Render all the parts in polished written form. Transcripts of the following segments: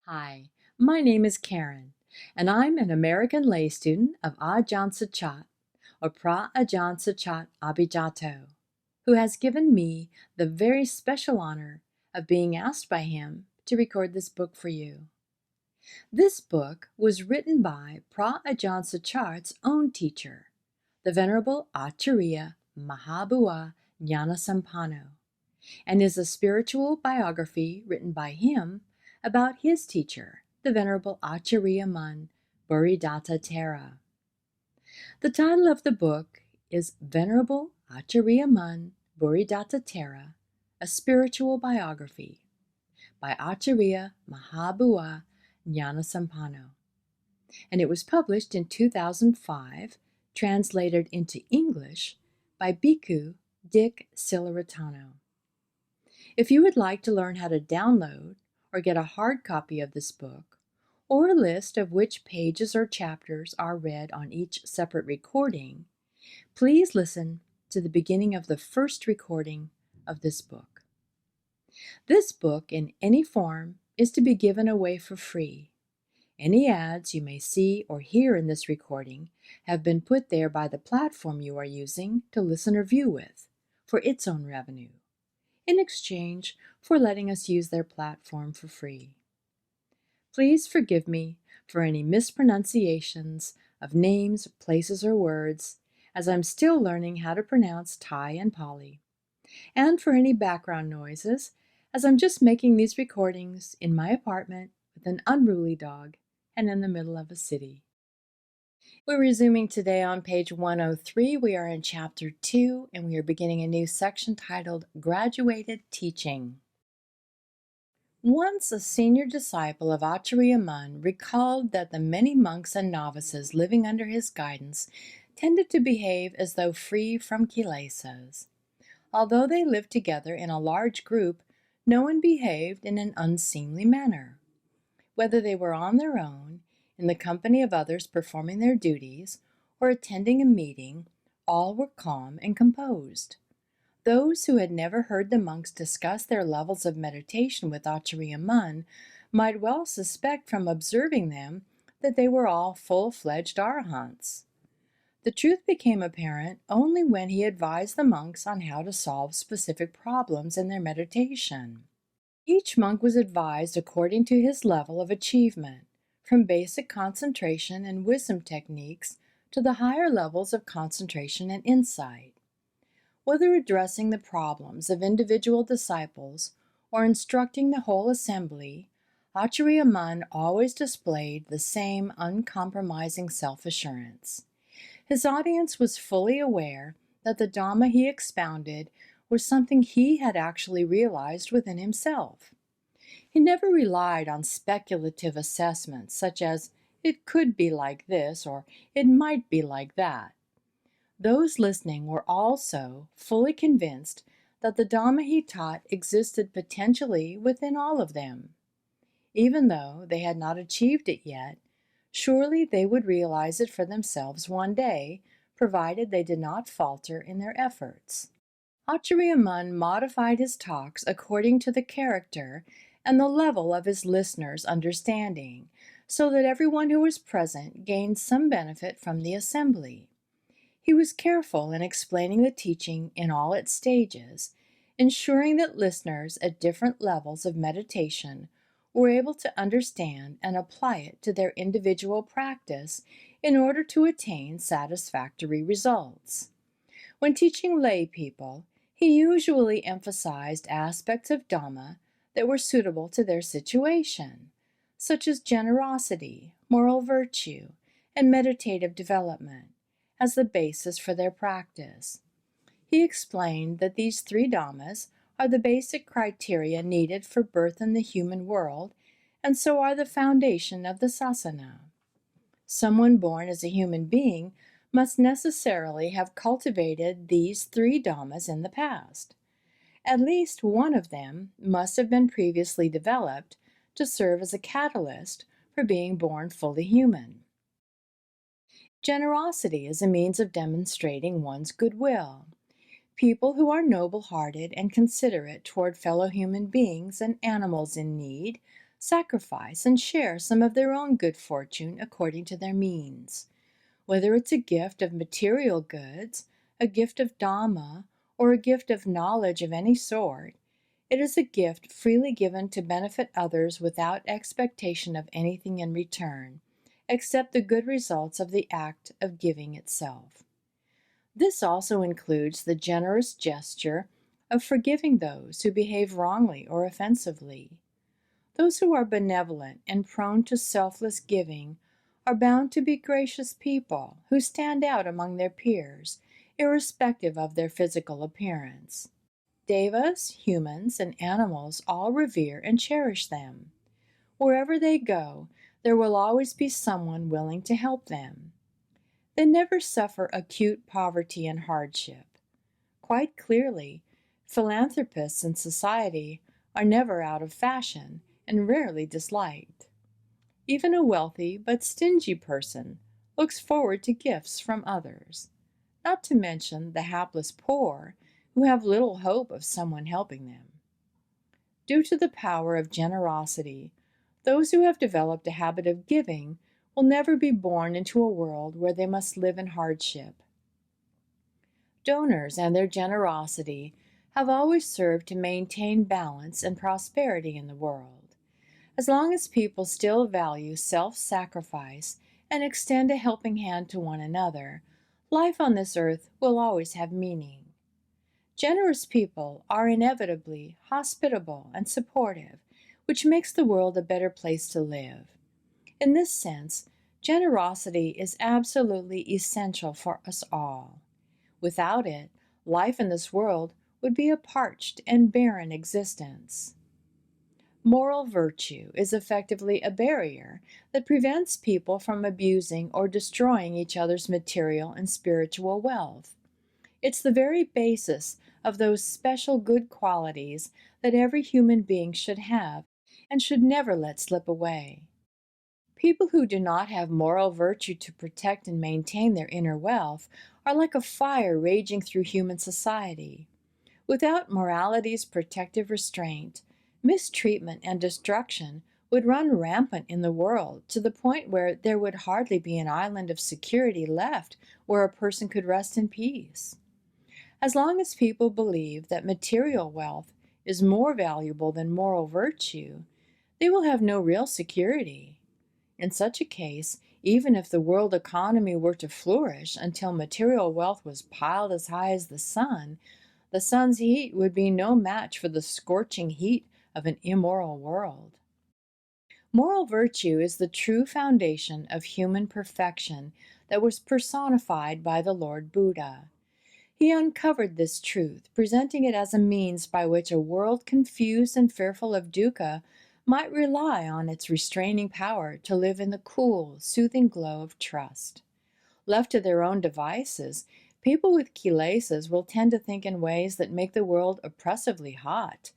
Hi, my name is Karen, and I'm an American lay student of Ajahn Suchat, or Pra Ajahn Suchat Abhijato, who has given me the very special honor of being asked by him to record this book for you. This book was written by Pra Ajahn Suchat's own teacher, the Venerable Acariya Maha Boowa Nanasampanno, and is a spiritual biography written by him about his teacher, the Venerable Acariya Mun Buddhadatta Thera. The title of the book is Venerable Acariya Mun Buddhadatta Thera, a spiritual biography by Acariya Mahabhuwa Nanasampanno, and it was published in 2005, translated into English by Bhikkhu Dick Silaratano. If you would like to learn how to download or get a hard copy of this book, or a list of which pages or chapters are read on each separate recording, please listen to the beginning of the first recording of this book. This book, in any form, is to be given away for free. Any ads you may see or hear in this recording have been put there by the platform you are using to listen or view with, for its own revenue, in exchange for letting us use their platform for free. Please forgive me for any mispronunciations of names, places, or words, as I'm still learning how to pronounce Thai and Pali, and for any background noises, as I'm just making these recordings in my apartment with an unruly dog and in the middle of a city. We're resuming today on page 103. We are in chapter 2, and we are beginning a new section titled Graduated Teaching. Once a senior disciple of Acariya Mun recalled that the many monks and novices living under his guidance tended to behave as though free from kilesas. Although they lived together in a large group, no one behaved in an unseemly manner. Whether they were on their own, in the company of others performing their duties, or attending a meeting, all were calm and composed. Those who had never heard the monks discuss their levels of meditation with Acariya Mun might well suspect from observing them that they were all full-fledged arahants. The truth became apparent only when he advised the monks on how to solve specific problems in their meditation. Each monk was advised according to his level of achievement, from basic concentration and wisdom techniques to the higher levels of concentration and insight. Whether addressing the problems of individual disciples or instructing the whole assembly, Acariya Mun always displayed the same uncompromising self-assurance. His audience was fully aware that the Dhamma he expounded was something he had actually realized within himself. He never relied on speculative assessments such as, "It could be like this," or "It might be like that." Those listening were also fully convinced that the Dhamma he taught existed potentially within all of them. Even though they had not achieved it yet, surely they would realize it for themselves one day, provided they did not falter in their efforts. Acariya Mun modified his talks according to the character and the level of his listeners' understanding, so that everyone who was present gained some benefit from the assembly. He was careful in explaining the teaching in all its stages, ensuring that listeners at different levels of meditation were able to understand and apply it to their individual practice in order to attain satisfactory results. When teaching lay people, he usually emphasized aspects of Dhamma that were suitable to their situation, such as generosity, moral virtue, and meditative development, as the basis for their practice. He explained that these three Dhammas are the basic criteria needed for birth in the human world, and so are the foundation of the sasana. Someone born as a human being must necessarily have cultivated these three Dhammas in the past. At least one of them must have been previously developed to serve as a catalyst for being born fully human. Generosity is a means of demonstrating one's goodwill. People who are noble-hearted and considerate toward fellow human beings and animals in need, sacrifice and share some of their own good fortune according to their means. Whether it's a gift of material goods, a gift of Dhamma, or a gift of knowledge of any sort, it is a gift freely given to benefit others without expectation of anything in return, except the good results of the act of giving itself. This also includes the generous gesture of forgiving those who behave wrongly or offensively. Those who are benevolent and prone to selfless giving are bound to be gracious people who stand out among their peers, irrespective of their physical appearance. Devas, humans, and animals all revere and cherish them. Wherever they go, there will always be someone willing to help them. They never suffer acute poverty and hardship. Quite clearly, philanthropists in society are never out of fashion and rarely disliked. Even a wealthy but stingy person looks forward to gifts from others, not to mention the hapless poor who have little hope of someone helping them. Due to the power of generosity, those who have developed a habit of giving will never be born into a world where they must live in hardship. Donors and their generosity have always served to maintain balance and prosperity in the world. As long as people still value self-sacrifice and extend a helping hand to one another, life on this earth will always have meaning. Generous people are inevitably hospitable and supportive, which makes the world a better place to live. In this sense, generosity is absolutely essential for us all. Without it, life in this world would be a parched and barren existence. Moral virtue is effectively a barrier that prevents people from abusing or destroying each other's material and spiritual wealth. It's the very basis of those special good qualities that every human being should have and should never let slip away. People who do not have moral virtue to protect and maintain their inner wealth are like a fire raging through human society. Without morality's protective restraint, mistreatment and destruction would run rampant in the world to the point where there would hardly be an island of security left where a person could rest in peace. As long as people believe that material wealth is more valuable than moral virtue, they will have no real security. In such a case, even if the world economy were to flourish until material wealth was piled as high as the sun's heat would be no match for the scorching heat of an immoral world. Moral virtue is the true foundation of human perfection that was personified by the Lord Buddha. He uncovered this truth, presenting it as a means by which a world confused and fearful of dukkha might rely on its restraining power to live in the cool, soothing glow of trust. Left to their own devices, people with kilesas will tend to think in ways that make the world oppressively hot.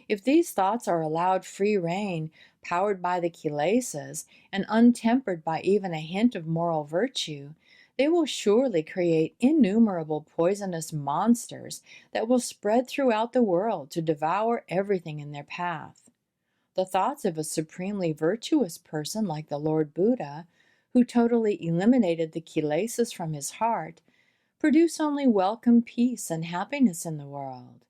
If these thoughts are allowed free rein, powered by the kilesas, and untempered by even a hint of moral virtue, they will surely create innumerable poisonous monsters that will spread throughout the world to devour everything in their path. The thoughts of a supremely virtuous person like the Lord Buddha, who totally eliminated the kilesas from his heart, produce only welcome peace and happiness in the world.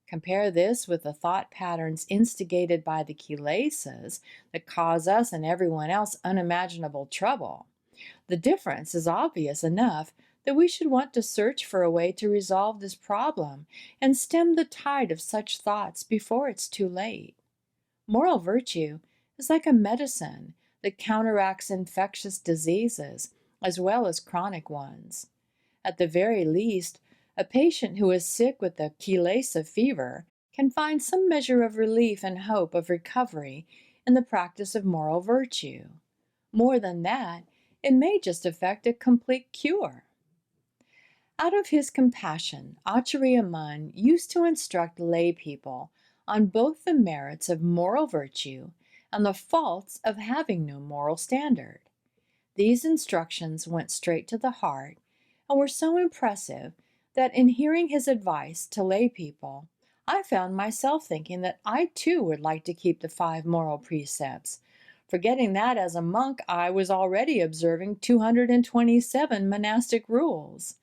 Compare this with the thought patterns instigated by the kilesas that cause us and everyone else unimaginable trouble. The difference is obvious enough that we should want to search for a way to resolve this problem and stem the tide of such thoughts before it's too late. Moral virtue is like a medicine that counteracts infectious diseases as well as chronic ones. At the very least, a patient who is sick with the kilesa fever can find some measure of relief and hope of recovery in the practice of moral virtue. More than that, it may just effect a complete cure. Out of his compassion, Acariya Mun used to instruct lay people on both the merits of moral virtue and the faults of having no moral standard. These instructions went straight to the heart and were so impressive that in hearing his advice to lay people, I found myself thinking that I too would like to keep the 5 moral precepts, forgetting that as a monk I was already observing 227 monastic rules.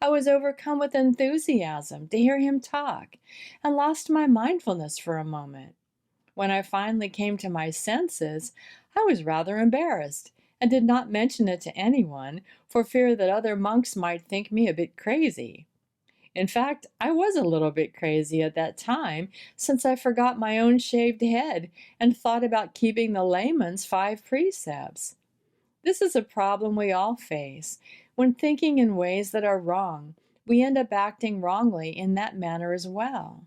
I was overcome with enthusiasm to hear him talk and lost my mindfulness for a moment. When I finally came to my senses, I was rather embarrassed and did not mention it to anyone for fear that other monks might think me a bit crazy. In fact, I was a little bit crazy at that time since I forgot my own shaved head and thought about keeping the layman's 5 precepts. This is a problem we all face. When thinking in ways that are wrong, we end up acting wrongly in that manner as well.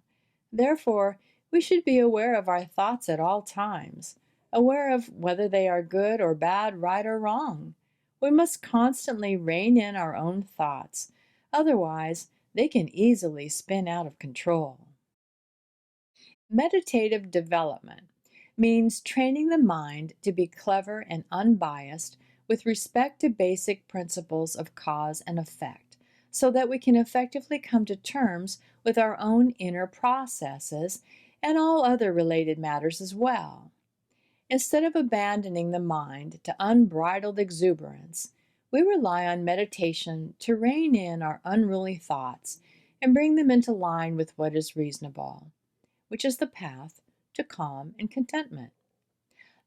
Therefore, we should be aware of our thoughts at all times, aware of whether they are good or bad, right or wrong. We must constantly rein in our own thoughts. Otherwise, they can easily spin out of control. Meditative development means training the mind to be clever and unbiased with respect to basic principles of cause and effect, so that we can effectively come to terms with our own inner processes and all other related matters as well. Instead of abandoning the mind to unbridled exuberance, we rely on meditation to rein in our unruly thoughts and bring them into line with what is reasonable, which is the path to calm and contentment.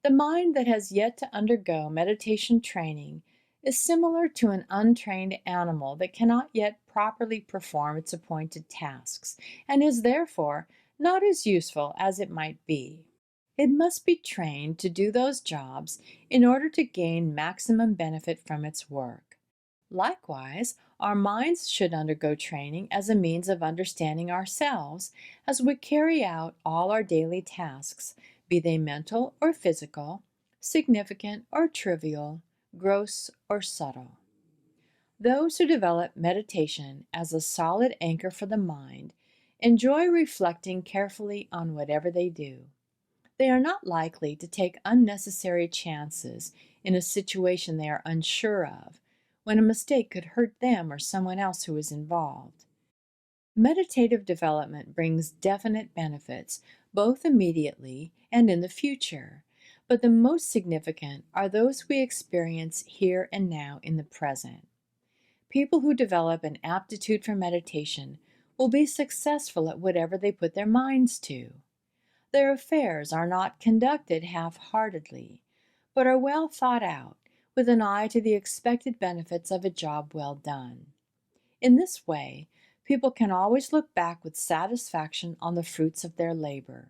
The mind that has yet to undergo meditation training is similar to an untrained animal that cannot yet properly perform its appointed tasks, and is therefore not as useful as it might be. It must be trained to do those jobs in order to gain maximum benefit from its work. Likewise, our minds should undergo training as a means of understanding ourselves as we carry out all our daily tasks, be they mental or physical, significant or trivial, gross or subtle. Those who develop meditation as a solid anchor for the mind enjoy reflecting carefully on whatever they do. They are not likely to take unnecessary chances in a situation they are unsure of, when a mistake could hurt them or someone else who is involved. Meditative development brings definite benefits, both immediately and in the future, but the most significant are those we experience here and now in the present. People who develop an aptitude for meditation will be successful at whatever they put their minds to. Their affairs are not conducted half-heartedly, but are well thought out, with an eye to the expected benefits of a job well done. In this way, people can always look back with satisfaction on the fruits of their labor.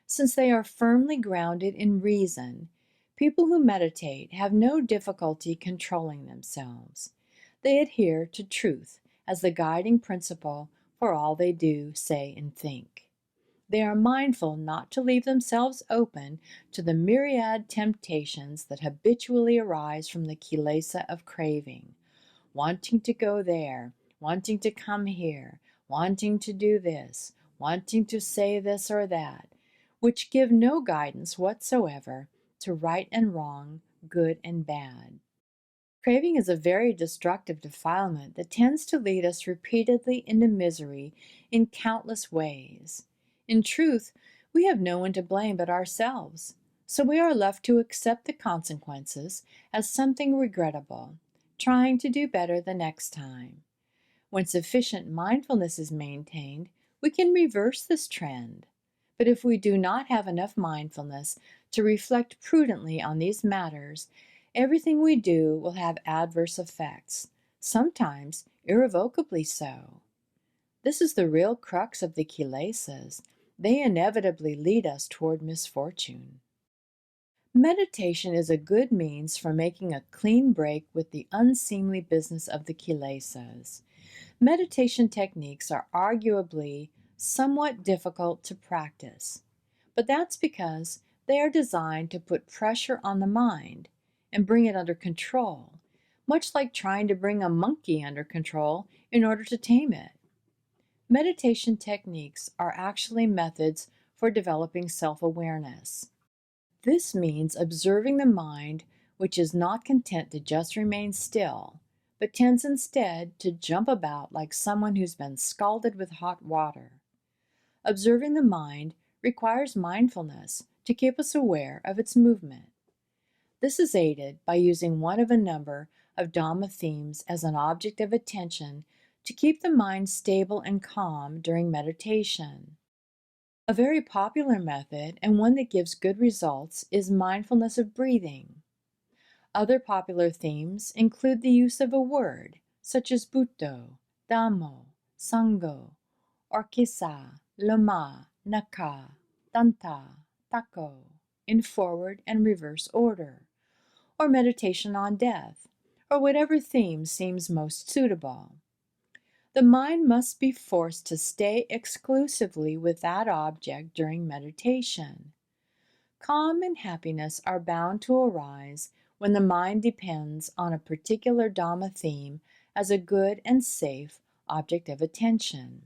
Since they are firmly grounded in reason, people who meditate have no difficulty controlling themselves. They adhere to truth as the guiding principle for all they do, say, and think. They are mindful not to leave themselves open to the myriad temptations that habitually arise from the kilesa of craving, wanting to go there, wanting to come here, wanting to do this, wanting to say this or that, which give no guidance whatsoever to right and wrong, good and bad. Craving is a very destructive defilement that tends to lead us repeatedly into misery in countless ways. In truth, we have no one to blame but ourselves, so we are left to accept the consequences as something regrettable, trying to do better the next time. When sufficient mindfulness is maintained, we can reverse this trend. But if we do not have enough mindfulness to reflect prudently on these matters, everything we do will have adverse effects, sometimes irrevocably so. This is the real crux of the kilesas. They inevitably lead us toward misfortune. Meditation is a good means for making a clean break with the unseemly business of the kilesas. Meditation techniques are arguably somewhat difficult to practice, but that's because they are designed to put pressure on the mind and bring it under control, much like trying to bring a monkey under control in order to tame it. Meditation techniques are actually methods for developing self-awareness. This means observing the mind, which is not content to just remain still, but tends instead to jump about like someone who's been scalded with hot water. Observing the mind requires mindfulness to keep us aware of its movement. This is aided by using one of a number of Dhamma themes as an object of attention to keep the mind stable and calm during meditation. A very popular method, and one that gives good results, is mindfulness of breathing. Other popular themes include the use of a word, such as Buddho, Dhammo, Sangho, or Kisa, Lama, Naka, Danta, Tako, in forward and reverse order, or meditation on death, or whatever theme seems most suitable. The mind must be forced to stay exclusively with that object during meditation. Calm and happiness are bound to arise when the mind depends on a particular Dhamma theme as a good and safe object of attention.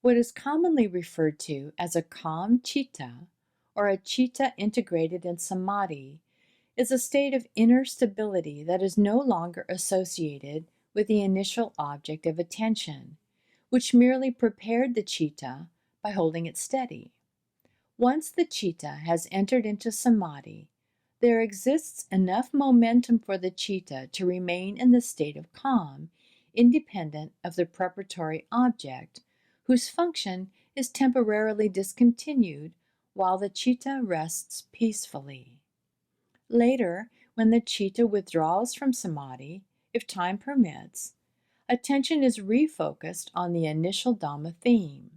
What is commonly referred to as a calm citta, or a citta integrated in samadhi, is a state of inner stability that is no longer associated with the initial object of attention, which merely prepared the citta by holding it steady. Once the citta has entered into samadhi, there exists enough momentum for the citta to remain in the state of calm, independent of the preparatory object, whose function is temporarily discontinued while the citta rests peacefully. Later, when the citta withdraws from samadhi, if time permits, attention is refocused on the initial Dhamma theme.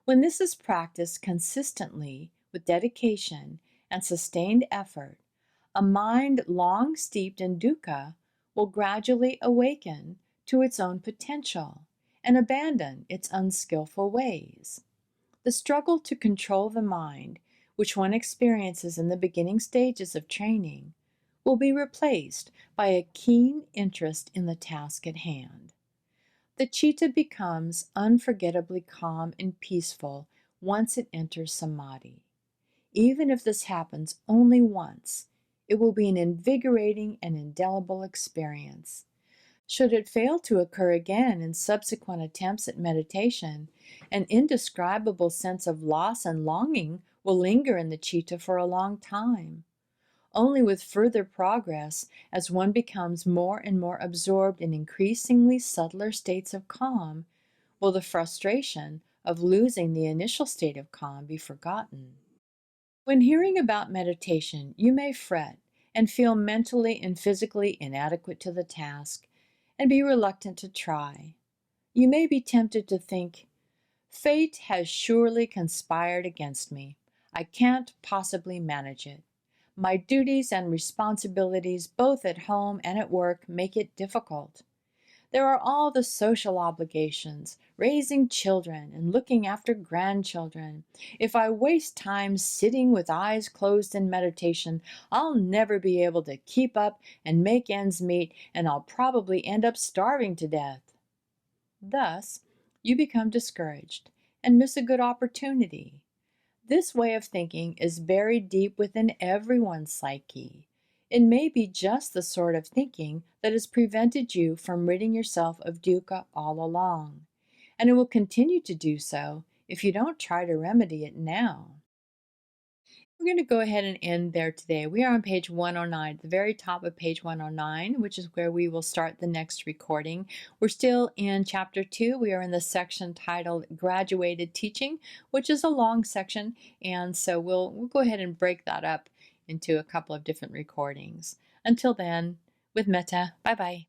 When this is practiced consistently with dedication and sustained effort, a mind long steeped in dukkha will gradually awaken to its own potential and abandon its unskillful ways. The struggle to control the mind, which one experiences in the beginning stages of training, will be replaced by a keen interest in the task at hand. The citta becomes unforgettably calm and peaceful once it enters samadhi. Even if this happens only once, it will be an invigorating and indelible experience. Should it fail to occur again in subsequent attempts at meditation, an indescribable sense of loss and longing will linger in the citta for a long time. Only with further progress, as one becomes more and more absorbed in increasingly subtler states of calm, will the frustration of losing the initial state of calm be forgotten. When hearing about meditation, you may fret and feel mentally and physically inadequate to the task, and be reluctant to try. You may be tempted to think, "Fate has surely conspired against me. I can't possibly manage it. My duties and responsibilities, both at home and at work, make it difficult. There are all the social obligations, raising children and looking after grandchildren. If I waste time sitting with eyes closed in meditation, I'll never be able to keep up and make ends meet, and I'll probably end up starving to death." Thus, you become discouraged and miss a good opportunity. This way of thinking is buried deep within everyone's psyche. It may be just the sort of thinking that has prevented you from ridding yourself of dukkha all along, and it will continue to do so if you don't try to remedy it now. We're going to go ahead and end there today. We are on page 109, the very top of page 109, which is where we will start the next recording. We're still in chapter 2. We are in the section titled Graduated Teaching, which is a long section, and so we'll go ahead and break that up into a couple of different recordings. Until then, with metta, bye-bye.